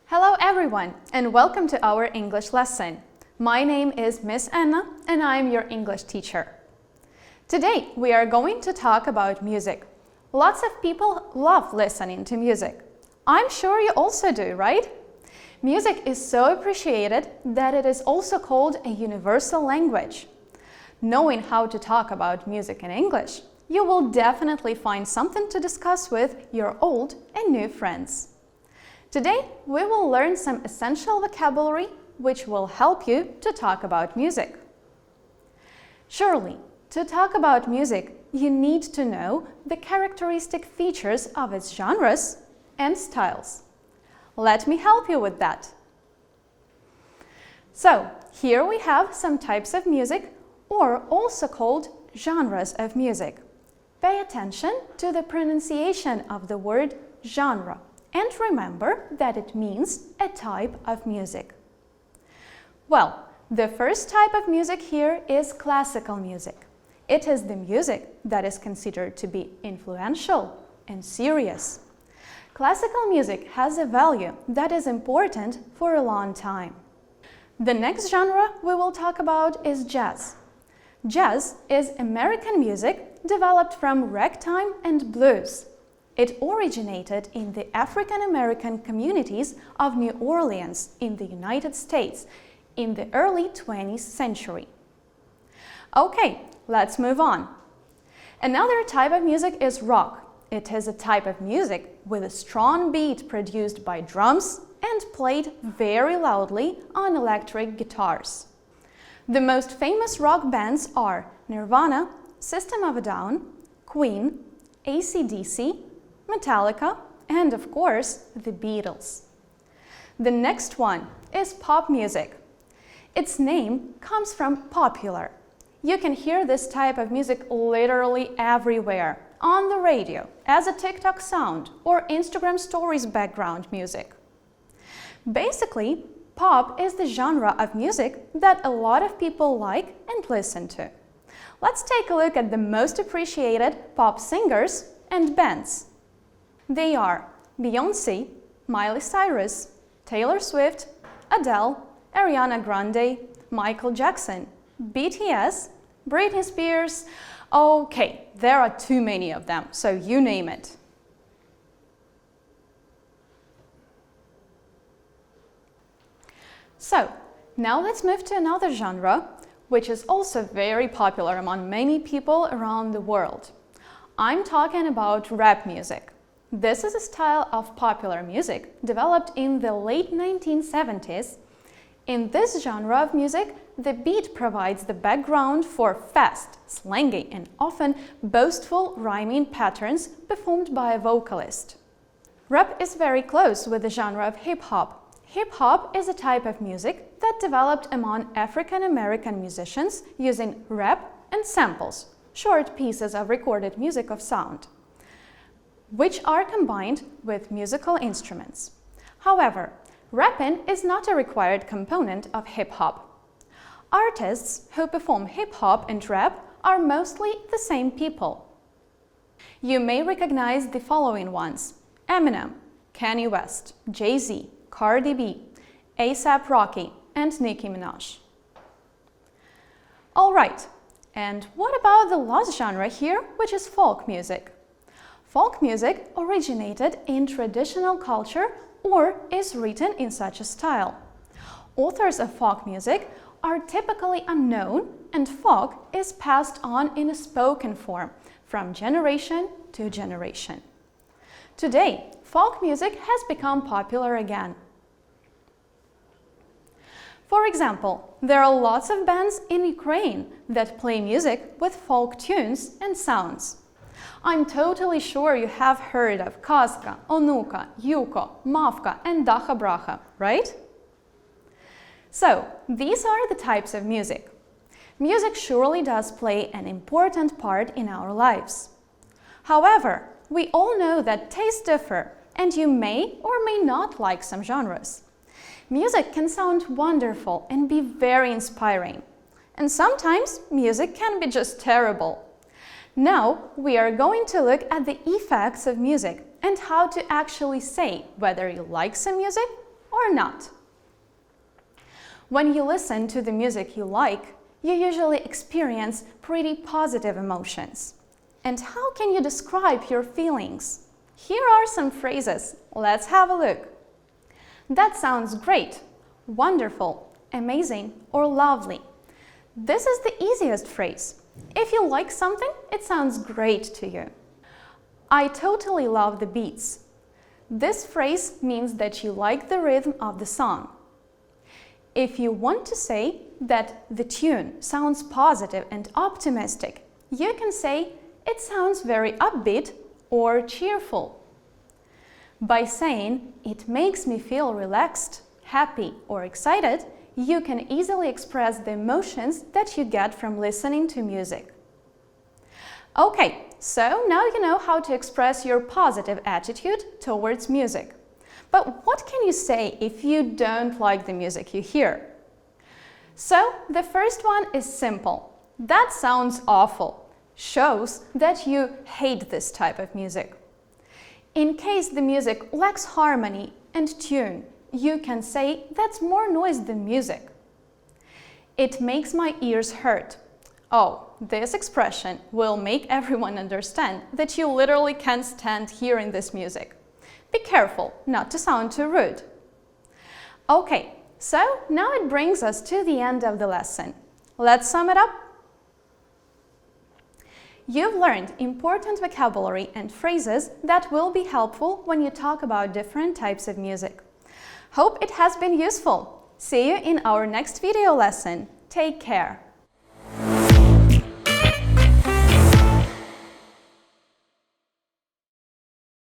Hello everyone and welcome to our English lesson. My name is Miss Anna and I am your English teacher. Today we are going to talk about music. Lots of people love listening to music. I'm sure you also do, right? Music is so appreciated that it is also called a universal language. Knowing how to talk about music in English, you will definitely find something to discuss with your old and new friends. Today, we will learn some essential vocabulary which will help you to talk about music. Surely, to talk about music, you need to know the characteristic features of its genres and styles. Let me help you with that. So, here we have some types of music, or also called genres of music. Pay attention to the pronunciation of the word genre and remember that it means a type of music. Well, the first type of music here is classical music. It is the music that is considered to be influential and serious. Classical music has a value that is important for a long time. The next genre we will talk about is jazz. Jazz is American music developed from ragtime and blues. It originated in the African-American communities of New Orleans in the United States in the early 20th century. Okay, let's move on. Another type of music is rock. It is a type of music with a strong beat produced by drums and played very loudly on electric guitars. The most famous rock bands are Nirvana, System of a Down, Queen, AC/DC, Metallica, and of course, the Beatles. The next one is pop music. Its name comes from popular. You can hear this type of music literally everywhere, on the radio, as a TikTok sound, or Instagram stories background music. Basically, pop is the genre of music that a lot of people like and listen to. Let's take a look at the most appreciated pop singers and bands. They are Beyoncé, Miley Cyrus, Taylor Swift, Adele, Ariana Grande, Michael Jackson, BTS, Britney Spears. Okay, there are too many of them, so you name it. So, now let's move to another genre, which is also very popular among many people around the world. I'm talking about rap music. This is a style of popular music developed in the late 1970s. In this genre of music, the beat provides the background for fast, slangy, and often boastful rhyming patterns performed by a vocalist. Rap is very close with the genre of hip-hop. Hip-hop is a type of music that developed among African-American musicians using rap and samples, short pieces of recorded music of sound, which are combined with musical instruments. However, rapping is not a required component of hip-hop. Artists who perform hip-hop and rap are mostly the same people. You may recognize the following ones: Eminem, Kanye West, Jay-Z, Cardi B, A$AP Rocky, and Nicki Minaj. All right, and what about the last genre here, which is folk music? Folk music originated in traditional culture or is written in such a style. Authors of folk music are typically unknown, and folk is passed on in a spoken form from generation to generation. Today, folk music has become popular again. For example, there are lots of bands in Ukraine that play music with folk tunes and sounds. I'm totally sure you have heard of Kaska, Onuka, Yuko, Mavka, and Daha Braha, right? So, these are the types of music. Music surely does play an important part in our lives. However, we all know that tastes differ, and you may or may not like some genres. Music can sound wonderful and be very inspiring. And sometimes music can be just terrible. Now we are going to look at the effects of music and how to actually say whether you like some music or not? When you listen to the music you like, you usually experience pretty positive emotions. And how can you describe your feelings? Here are some phrases. Let's have a look. That sounds great, wonderful, amazing, or lovely. This is the easiest phrase. If you like something, it sounds great to you. I totally love the beats. This phrase means that you like the rhythm of the song. If you want to say that the tune sounds positive and optimistic, you can say it sounds very upbeat or cheerful. By saying it makes me feel relaxed, happy, or excited, you can easily express the emotions that you get from listening to music. Okay, so now you know how to express your positive attitude towards music. But what can you say if you don't like the music you hear? So, the first one is simple. That sounds awful. Shows that you hate this type of music. In case the music lacks harmony and tune, you can say that's more noise than music. It makes my ears hurt. Oh, this expression will make everyone understand that you literally can't stand hearing this music. Be careful not to sound too rude. Okay, so now it brings us to the end of the lesson. Let's sum it up. You've learned important vocabulary and phrases that will be helpful when you talk about different types of music. Hope it has been useful. See you in our next video lesson. Take care.